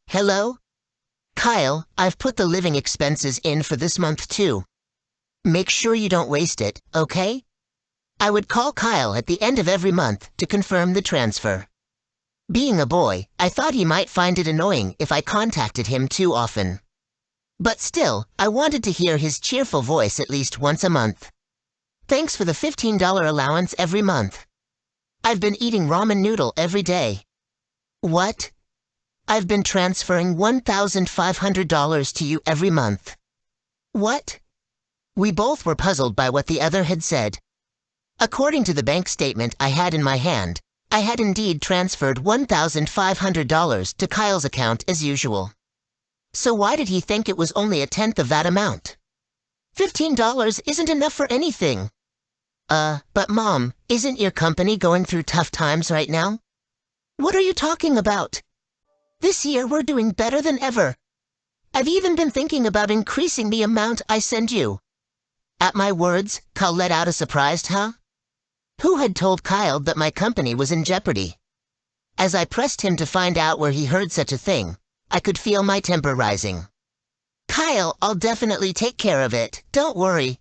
Hello? Kyle, I've put the living expenses in for this month too. Make sure you don't waste it, okay? I would call Kyle at the end of every month to confirm the transfer. Being a boy, I thought he might find it annoying if I contacted him too often. But still, I wanted to hear his cheerful voice at least once a month. Thanks for the $15 allowance every month. I've been eating ramen noodle every day. What? I've been transferring $1,500 to you every month. What? We both were puzzled by what the other had said. According to the bank statement I had in my hand, I had indeed transferred $1,500 to Kyle's account as usual. So why did he think it was only a tenth of that amount? $15 isn't enough for anything. But Mom, isn't your company going through tough times right now? What are you talking about? This year we're doing better than ever. I've even been thinking about increasing the amount I send you. At my words, Kyle let out a surprised huh? Who had told Kyle that my company was in jeopardy? As I pressed him to find out where he heard such a thing, I could feel my temper rising. Kyle, I'll definitely take care of it, don't worry.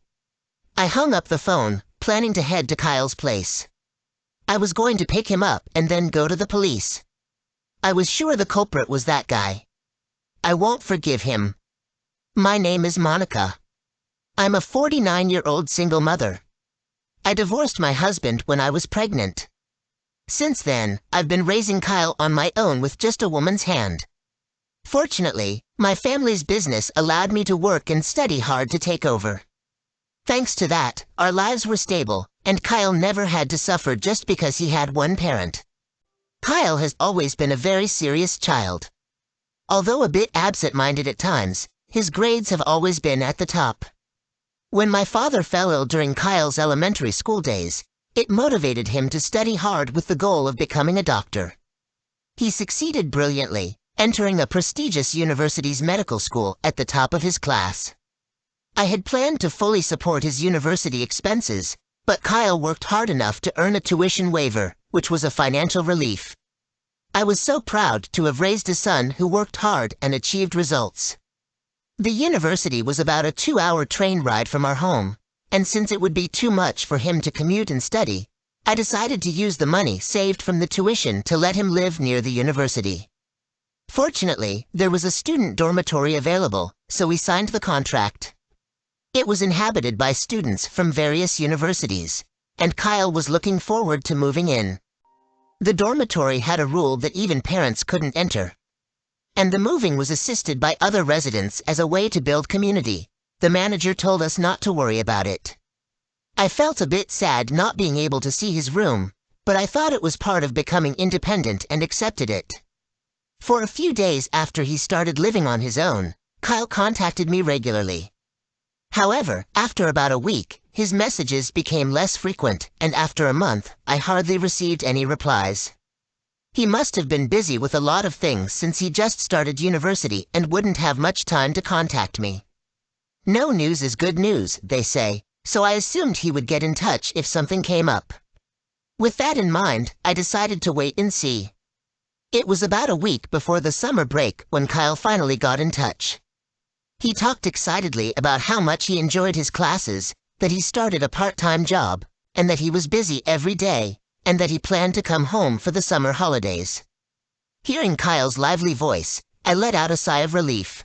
I hung up the phone, planning to head to Kyle's place. I was going to pick him up and then go to the police. I was sure the culprit was that guy. I won't forgive him. My name is Monica. I'm a 49-year-old single mother. I divorced my husband when I was pregnant. Since then, I've been raising Kyle on my own with just a woman's hand. Fortunately, my family's business allowed me to work and study hard to take over. Thanks to that, our lives were stable, and Kyle never had to suffer just because he had one parent. Kyle has always been a very serious child. Although a bit absent-minded at times, his grades have always been at the top. When my father fell ill during Kyle's elementary school days, it motivated him to study hard with the goal of becoming a doctor. He succeeded brilliantly, entering a prestigious university's medical school at the top of his class. I had planned to fully support his university expenses, but Kyle worked hard enough to earn a tuition waiver, which was a financial relief. I was so proud to have raised a son who worked hard and achieved results. The university was about a 2-hour train ride from our home, and since it would be too much for him to commute and study, I decided to use the money saved from the tuition to let him live near the university. Fortunately, there was a student dormitory available, so we signed the contract. It was inhabited by students from various universities, and Kyle was looking forward to moving in. The dormitory had a rule that even parents couldn't enter. And the moving was assisted by other residents as a way to build community. The manager told us not to worry about it. I felt a bit sad not being able to see his room, but I thought it was part of becoming independent and accepted it. For a few days after he started living on his own, Kyle contacted me regularly. However, after about a week, his messages became less frequent, and after a month, I hardly received any replies. He must have been busy with a lot of things since he just started university and wouldn't have much time to contact me. No news is good news, they say, so I assumed he would get in touch if something came up. With that in mind, I decided to wait and see. It was about a week before the summer break when Kyle finally got in touch. He talked excitedly about how much he enjoyed his classes, that he started a part-time job, and that he was busy every day, and that he planned to come home for the summer holidays. Hearing Kyle's lively voice, I let out a sigh of relief.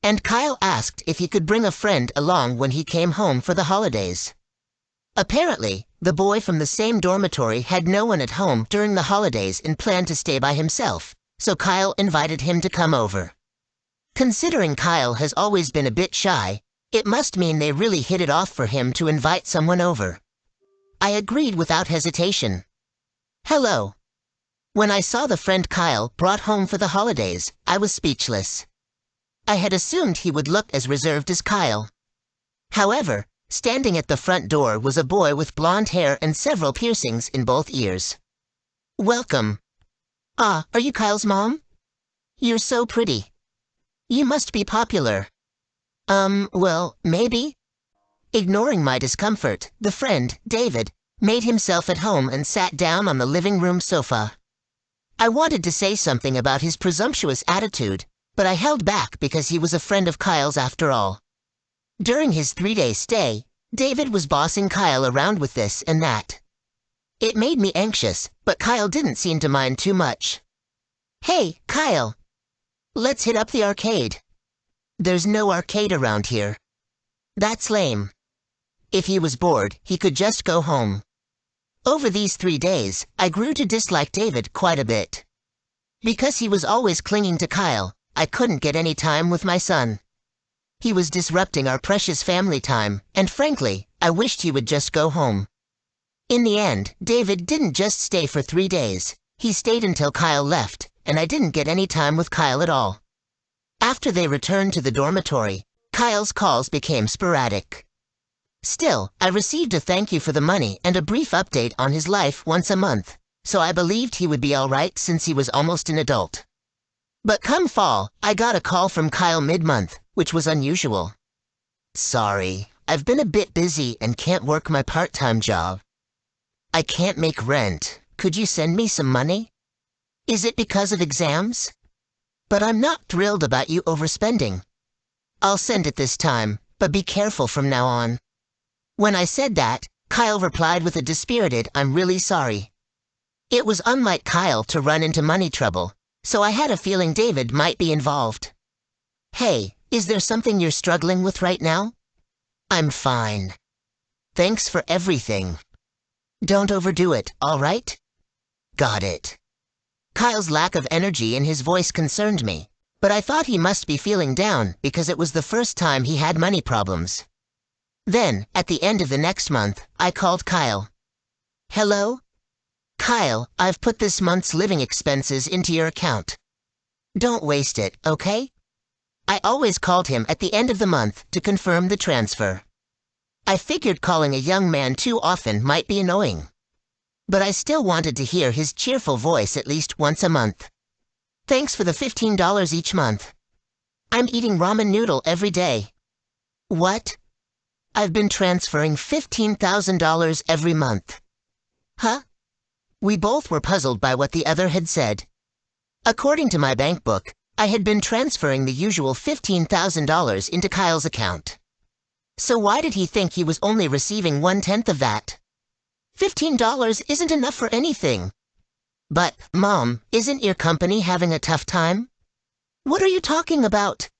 And Kyle asked if he could bring a friend along when he came home for the holidays. Apparently, the boy from the same dormitory had no one at home during the holidays and planned to stay by himself, so Kyle invited him to come over. Considering Kyle has always been a bit shy, it must mean they really hit it off for him to invite someone over. I agreed without hesitation. Hello. When I saw the friend Kyle brought home for the holidays, I was speechless. I had assumed he would look as reserved as Kyle. However, standing at the front door was a boy with blonde hair and several piercings in both ears. Welcome. Ah, are you Kyle's mom? You're so pretty. You must be popular. Well, maybe. Ignoring my discomfort, the friend, David, made himself at home and sat down on the living room sofa. I wanted to say something about his presumptuous attitude, but I held back because he was a friend of Kyle's after all. During his 3-day stay, David was bossing Kyle around with this and that. It made me anxious, but Kyle didn't seem to mind too much. "Hey, Kyle, let's hit up the arcade." "There's no arcade around here." "That's lame." If he was bored, he could just go home. Over these 3 days, I grew to dislike David quite a bit. Because he was always clinging to Kyle, I couldn't get any time with my son. He was disrupting our precious family time, and frankly, I wished he would just go home. In the end, David didn't just stay for 3 days. He stayed until Kyle left, and I didn't get any time with Kyle at all. After they returned to the dormitory, Kyle's calls became sporadic. Still, I received a thank you for the money and a brief update on his life once a month, so I believed he would be all right since he was almost an adult. But come fall, I got a call from Kyle mid-month, which was unusual. "Sorry, I've been a bit busy and can't work my part-time job. I can't make rent. Could you send me some money? Is it because of exams? But I'm not thrilled about you overspending. I'll send it this time, but be careful from now on." When I said that, Kyle replied with a dispirited "I'm really sorry." It was unlike Kyle to run into money trouble, so I had a feeling David might be involved. "Hey, is there something you're struggling with right now?" "I'm fine. Thanks for everything. Don't overdo it, all right?" "Got it." Kyle's lack of energy in his voice concerned me, but I thought he must be feeling down because it was the first time he had money problems. Then, at the end of the next month, I called Kyle. "Hello? Kyle, I've put this month's living expenses into your account. Don't waste it, okay?" I always called him at the end of the month to confirm the transfer. I figured calling a young man too often might be annoying, but I still wanted to hear his cheerful voice at least once a month. "Thanks for the $15 each month. I'm eating ramen noodle every day." "What?" "I've been transferring $15,000 every month." "Huh?" We both were puzzled by what the other had said. According to my bank book, I had been transferring the usual $15,000 into Kyle's account. So why did he think he was only receiving 1/10 of that? $15 isn't enough for anything. "But, Mom, isn't your company having a tough time?" "What are you talking about?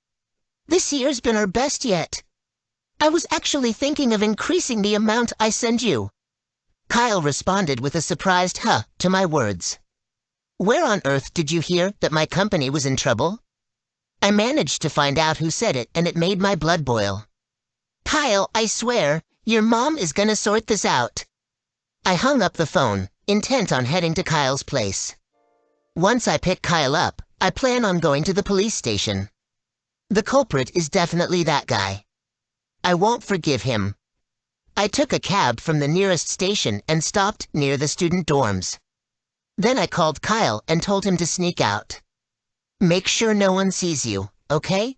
This year's been our best yet. I was actually thinking of increasing the amount I send you." Kyle responded with a surprised "huh" to my words. "Where on earth did you hear that my company was in trouble?" I managed to find out who said it, and it made my blood boil. "Kyle, I swear, your mom is gonna sort this out." I hung up the phone, intent on heading to Kyle's place. Once I pick Kyle up, I plan on going to the police station. The culprit is definitely that guy. I won't forgive him. I took a cab from the nearest station and stopped near the student dorms. Then I called Kyle and told him to sneak out. "Make sure no one sees you, okay?"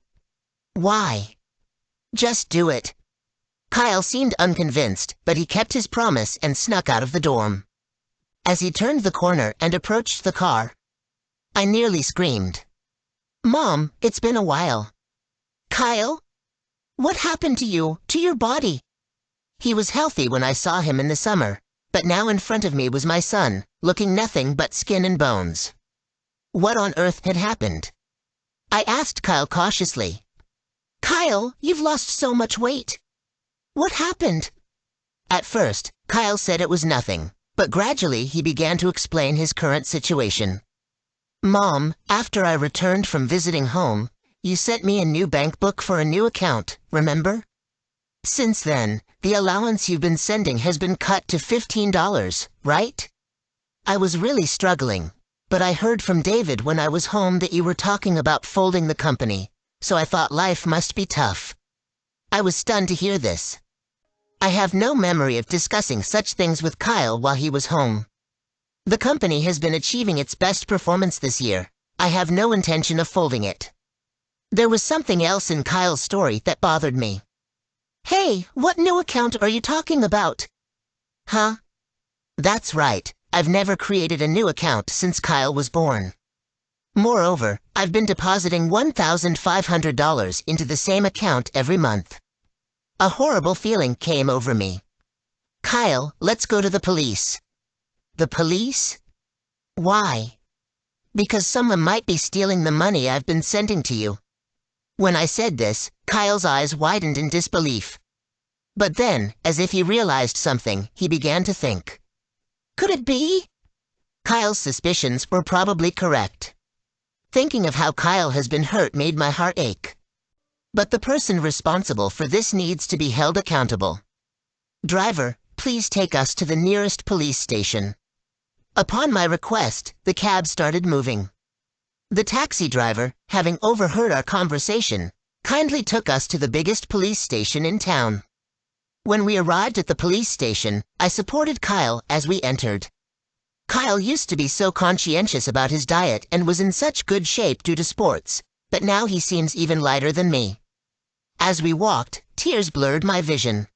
"Why?" "Just do it." Kyle seemed unconvinced, but he kept his promise and snuck out of the dorm. As he turned the corner and approached the car, I nearly screamed. "Mom, it's been a while." "Kyle? What happened to you, to your body?" He was healthy when I saw him in the summer, but now in front of me was my son, looking nothing but skin and bones. What on earth had happened? I asked Kyle cautiously. "Kyle, you've lost so much weight. What happened?" At first, Kyle said it was nothing, but gradually he began to explain his current situation. "Mom, after I returned from visiting home, you sent me a new bank book for a new account, remember? Since then, the allowance you've been sending has been cut to $15, right? I was really struggling, but I heard from David when I was home that you were talking about folding the company, so I thought life must be tough." I was stunned to hear this. I have no memory of discussing such things with Kyle while he was home. The company has been achieving its best performance this year. I have no intention of folding it. There was something else in Kyle's story that bothered me. "Hey, what new account are you talking about?" "Huh?" "That's right. I've never created a new account since Kyle was born. Moreover, I've been depositing $1,500 into the same account every month. A horrible feeling came over me. Kyle, let's go to the police. The police? Why? Because someone might be stealing the money I've been sending to you. When I said this, Kyle's eyes widened in disbelief. But then, as if he realized something, he began to think. Could it be? Kyle's suspicions were probably correct. Thinking of how Kyle has been hurt made my heart ache. But the person responsible for this needs to be held accountable. Driver, please take us to the nearest police station. Upon my request, the cab started moving. The taxi driver, having overheard our conversation, kindly took us to the biggest police station in town. When we arrived at the police station, I supported Kyle as we entered. Kyle used to be so conscientious about his diet and was in such good shape due to sports, but now he seems even lighter than me. As we walked, tears blurred my vision.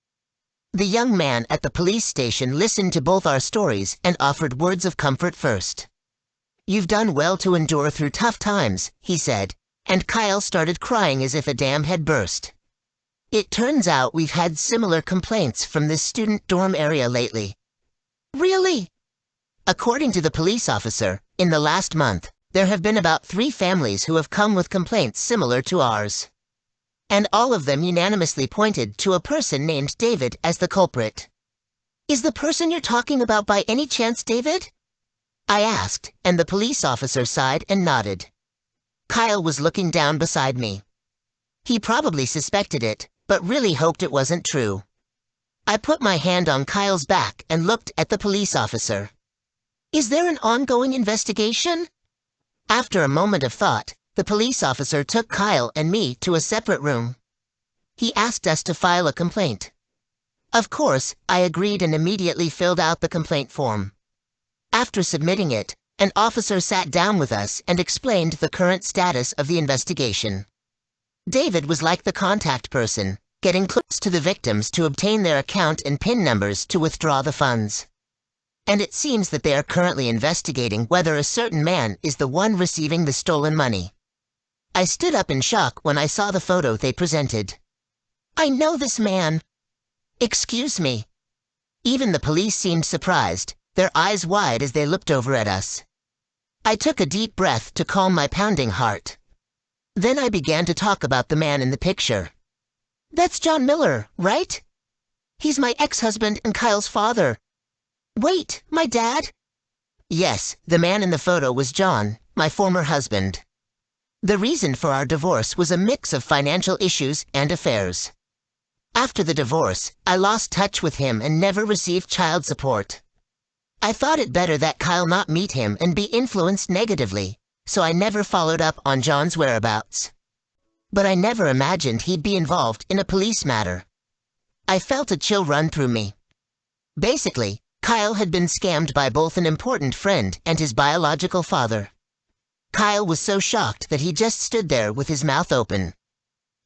The young man at the police station listened to both our stories and offered words of comfort first. You've done well to endure through tough times, he said, and Kyle started crying as if a dam had burst. It turns out we've had similar complaints from this student dorm area lately. Really? According to the police officer, in the last month, there have been about 3 families who have come with complaints similar to ours. And all of them unanimously pointed to a person named David as the culprit. Is the person you're talking about by any chance David? I asked, and the police officer sighed and nodded. Kyle was looking down beside me. He probably suspected it, but really hoped it wasn't true. I put my hand on Kyle's back and looked at the police officer. Is there an ongoing investigation? After a moment of thought, the police officer took Kyle and me to a separate room. He asked us to file a complaint. Of course, I agreed and immediately filled out the complaint form. After submitting it, an officer sat down with us and explained the current status of the investigation. David was like the contact person, getting close to the victims to obtain their account and PIN numbers to withdraw the funds. And it seems that they are currently investigating whether a certain man is the one receiving the stolen money. I stood up in shock when I saw the photo they presented. I know this man. Excuse me. Even the police seemed surprised, their eyes wide as they looked over at us. I took a deep breath to calm my pounding heart. Then I began to talk about the man in the picture. That's John Miller, right? He's my ex-husband and Kyle's father. Wait, my dad? Yes, the man in the photo was John, my former husband. The reason for our divorce was a mix of financial issues and affairs. After the divorce, I lost touch with him and never received child support. I thought it better that Kyle not meet him and be influenced negatively, so I never followed up on John's whereabouts. But I never imagined he'd be involved in a police matter. I felt a chill run through me. Basically, Kyle had been scammed by both an important friend and his biological father. Kyle was so shocked that he just stood there with his mouth open.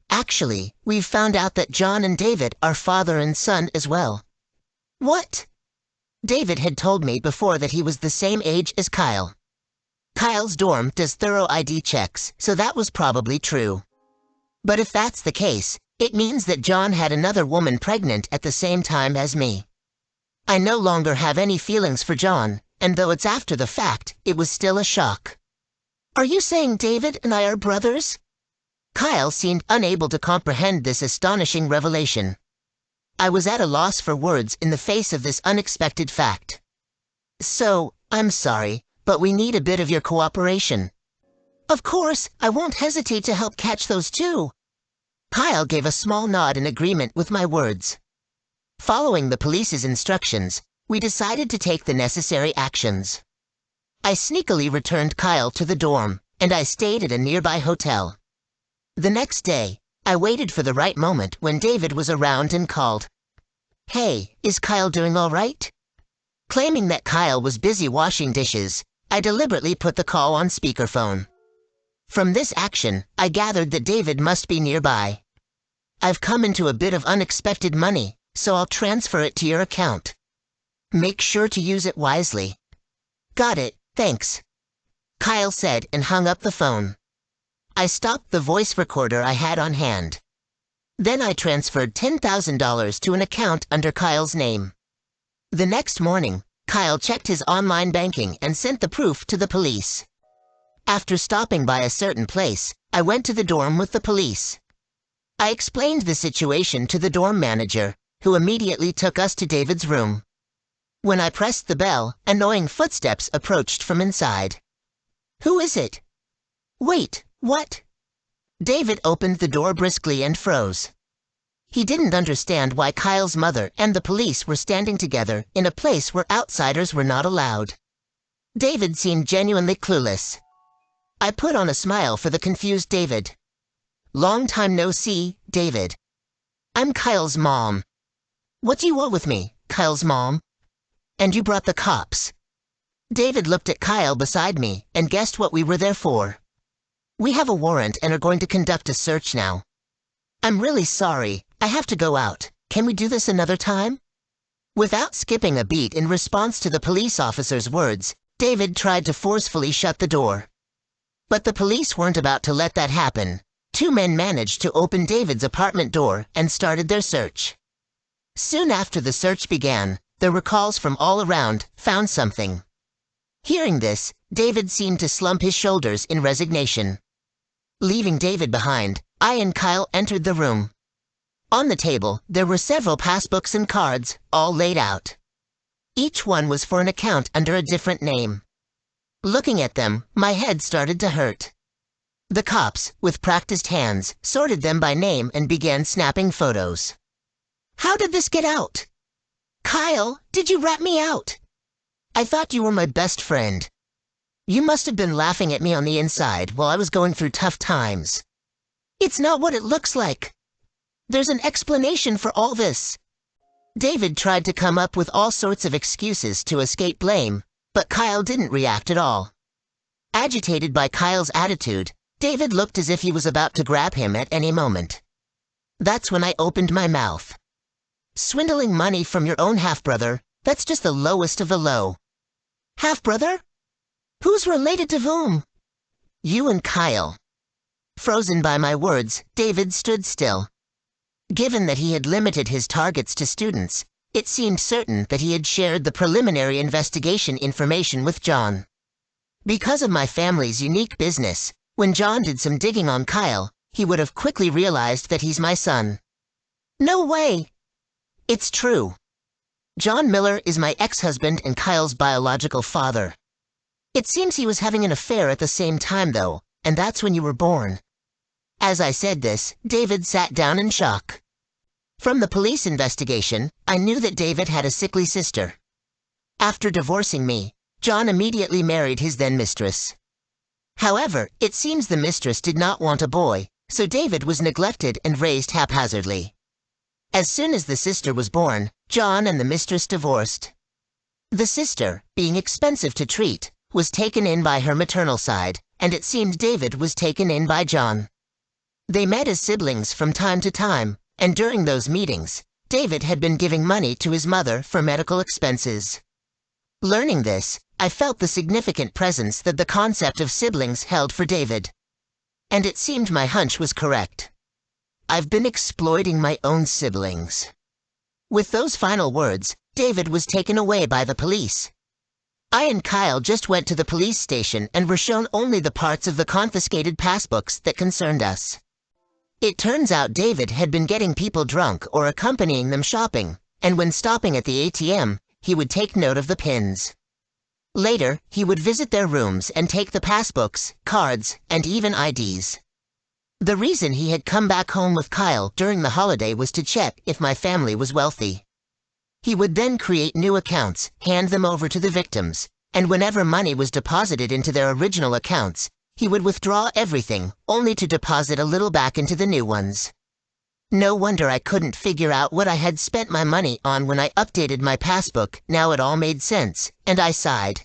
Actually, we've found out that John and David are father and son as well. What? David had told me before that he was the same age as Kyle. Kyle's dorm does thorough ID checks, so that was probably true. But if that's the case, it means that John had another woman pregnant at the same time as me. I no longer have any feelings for John, and though it's after the fact, it was still a shock. Are you saying David and I are brothers? Kyle seemed unable to comprehend this astonishing revelation. I was at a loss for words in the face of this unexpected fact. So, I'm sorry, but we need a bit of your cooperation. Of course, I won't hesitate to help catch those two. Kyle gave a small nod in agreement with my words. Following the police's instructions, we decided to take the necessary actions. I sneakily returned Kyle to the dorm, and I stayed at a nearby hotel. The next day, I waited for the right moment when David was around and called. Hey, is Kyle doing all right? Claiming that Kyle was busy washing dishes, I deliberately put the call on speakerphone. From this action, I gathered that David must be nearby. I've come into a bit of unexpected money, so I'll transfer it to your account. Make sure to use it wisely. Got it, thanks, Kyle said and hung up the phone. I stopped the voice recorder I had on hand. Then I transferred $10,000 to an account under Kyle's name. The next morning, Kyle checked his online banking and sent the proof to the police. After stopping by a certain place, I went to the dorm with the police. I explained the situation to the dorm manager, who immediately took us to David's room. When I pressed the bell, annoying footsteps approached from inside. Who is it? Wait, what? David opened the door briskly and froze. He didn't understand why Kyle's mother and the police were standing together in a place where outsiders were not allowed. David seemed genuinely clueless. I put on a smile for the confused David. Long time no see, David. I'm Kyle's mom. What do you want with me, Kyle's mom? And you brought the cops. David looked at Kyle beside me and guessed what we were there for. We have a warrant and are going to conduct a search now. I'm really sorry, I have to go out. Can we do this another time? Without skipping a beat in response to the police officer's words, David tried to forcefully shut the door. But the police weren't about to let that happen. Two men managed to open David's apartment door and started their search. Soon after the search began, there were calls from all around, found something. Hearing this, David seemed to slump his shoulders in resignation. Leaving David behind, I and Kyle entered the room. On the table, there were several passbooks and cards, all laid out. Each one was for an account under a different name. Looking at them, my head started to hurt. The cops, with practiced hands, sorted them by name and began snapping photos. How did this get out? Kyle, did you rat me out? I thought you were my best friend. You must have been laughing at me on the inside while I was going through tough times. It's not what it looks like. There's an explanation for all this. David tried to come up with all sorts of excuses to escape blame, but Kyle didn't react at all. Agitated by Kyle's attitude, David looked as if he was about to grab him at any moment. That's when I opened my mouth. Swindling money from your own half-brother, that's just the lowest of the low. Half-brother? Who's related to whom? You and Kyle. Frozen by my words, David stood still. Given that he had limited his targets to students, it seemed certain that he had shared the preliminary investigation information with John. Because of my family's unique business, when John did some digging on Kyle, he would have quickly realized that he's my son. No way! It's true. John Miller is my ex-husband and Kyle's biological father. It seems he was having an affair at the same time, though, and that's when you were born. As I said this, David sat down in shock. From the police investigation, I knew that David had a sickly sister. After divorcing me, John immediately married his then-mistress. However, it seems the mistress did not want a boy, so David was neglected and raised haphazardly. As soon as the sister was born, John and the mistress divorced. The sister, being expensive to treat, was taken in by her maternal side, and it seemed David was taken in by John. They met as siblings from time to time, and during those meetings, David had been giving money to his mother for medical expenses. Learning this, I felt the significant presence that the concept of siblings held for David. And it seemed my hunch was correct. I've been exploiting my own siblings. With those final words, David was taken away by the police. I and Kyle just went to the police station and were shown only the parts of the confiscated passbooks that concerned us. It turns out David had been getting people drunk or accompanying them shopping, and when stopping at the ATM, he would take note of the pins. Later, he would visit their rooms and take the passbooks, cards, and even IDs. The reason he had come back home with Kyle during the holiday was to check if my family was wealthy. He would then create new accounts, hand them over to the victims, and whenever money was deposited into their original accounts, he would withdraw everything, only to deposit a little back into the new ones. No wonder I couldn't figure out what I had spent my money on when I updated my passbook. Now it all made sense, and I sighed.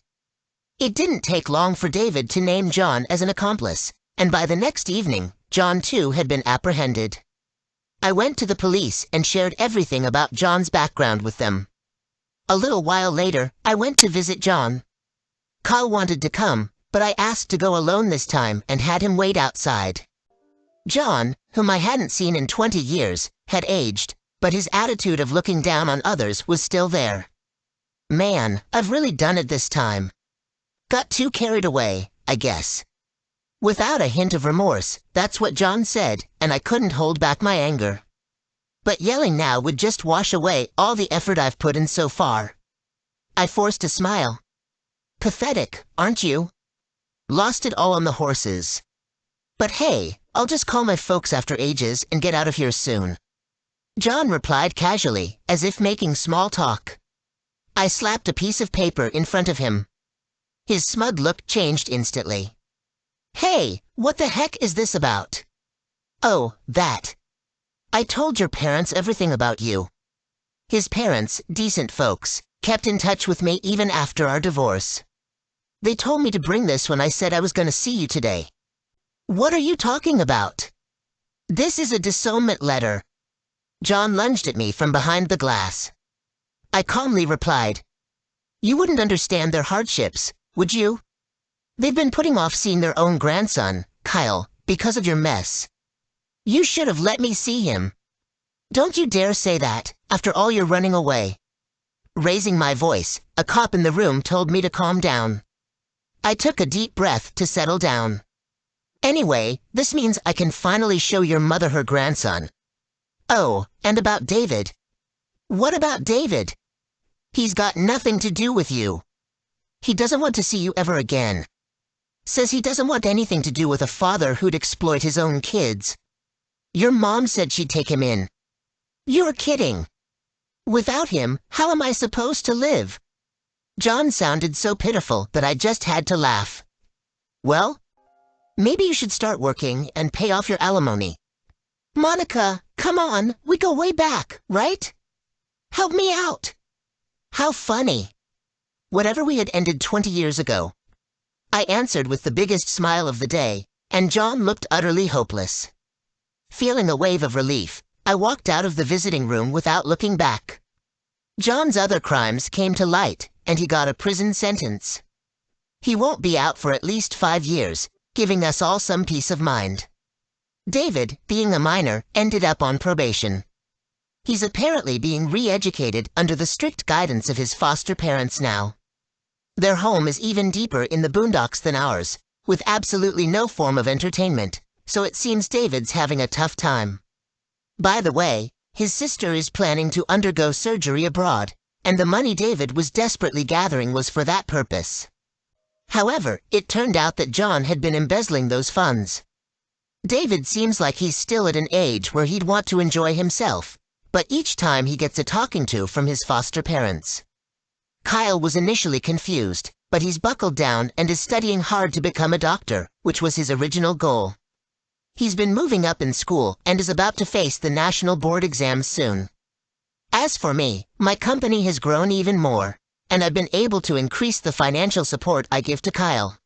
It didn't take long for David to name John as an accomplice, and by the next evening, John too had been apprehended. I went to the police and shared everything about John's background with them. A little while later, I went to visit John. Kyle wanted to come, but I asked to go alone this time and had him wait outside. John, whom I hadn't seen in 20 years, had aged, but his attitude of looking down on others was still there. Man, I've really done it this time. Got too carried away, I guess. Without a hint of remorse, that's what John said, and I couldn't hold back my anger. But yelling now would just wash away all the effort I've put in so far. I forced a smile. Pathetic, aren't you? Lost it all on the horses. But hey, I'll just call my folks after ages and get out of here soon. John replied casually, as if making small talk. I slapped a piece of paper in front of him. His smug look changed instantly. Hey, what the heck is this about? Oh, that. I told your parents everything about you. His parents, decent folks, kept in touch with me even after our divorce. They told me to bring this when I said I was going to see you today. What are you talking about? This is a disownment letter. John lunged at me from behind the glass. I calmly replied, You wouldn't understand their hardships, would you? They've been putting off seeing their own grandson, Kyle, because of your mess. You should have let me see him. Don't you dare say that, after all you're running away. Raising my voice, a cop in the room told me to calm down. I took a deep breath to settle down. Anyway, this means I can finally show your mother her grandson. Oh, and about David. What about David? He's got nothing to do with you. He doesn't want to see you ever again. Says he doesn't want anything to do with a father who'd exploit his own kids. Your mom said she'd take him in. You're kidding. Without him, how am I supposed to live? John sounded so pitiful that I just had to laugh. Well, maybe you should start working and pay off your alimony. Monica, come on, we go way back, right? Help me out. How funny. Whatever we had ended 20 years ago. I answered with the biggest smile of the day, and John looked utterly hopeless. Feeling a wave of relief, I walked out of the visiting room without looking back. John's other crimes came to light, and he got a prison sentence. He won't be out for at least 5 years, giving us all some peace of mind. David, being a minor, ended up on probation. He's apparently being re-educated under the strict guidance of his foster parents now. Their home is even deeper in the boondocks than ours, with absolutely no form of entertainment, so it seems David's having a tough time. By the way, his sister is planning to undergo surgery abroad, and the money David was desperately gathering was for that purpose. However, it turned out that John had been embezzling those funds. David seems like he's still at an age where he'd want to enjoy himself, but each time he gets a talking to from his foster parents. Kyle was initially confused, but he's buckled down and is studying hard to become a doctor, which was his original goal. He's been moving up in school and is about to face the national board exams soon. As for me, my company has grown even more, and I've been able to increase the financial support I give to Kyle.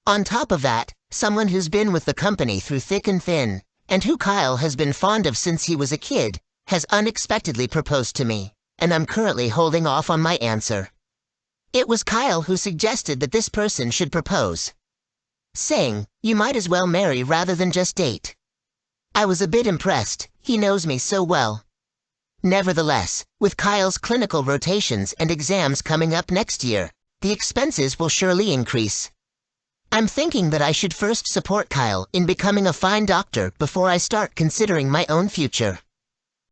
On top of that, someone who's been with the company through thick and thin, and who Kyle has been fond of since he was a kid, has unexpectedly proposed to me, and I'm currently holding off on my answer. It was Kyle who suggested that this person should propose, saying, you might as well marry rather than just date. I was a bit impressed, he knows me so well. Nevertheless, with Kyle's clinical rotations and exams coming up next year, the expenses will surely increase. I'm thinking that I should first support Kyle in becoming a fine doctor before I start considering my own future.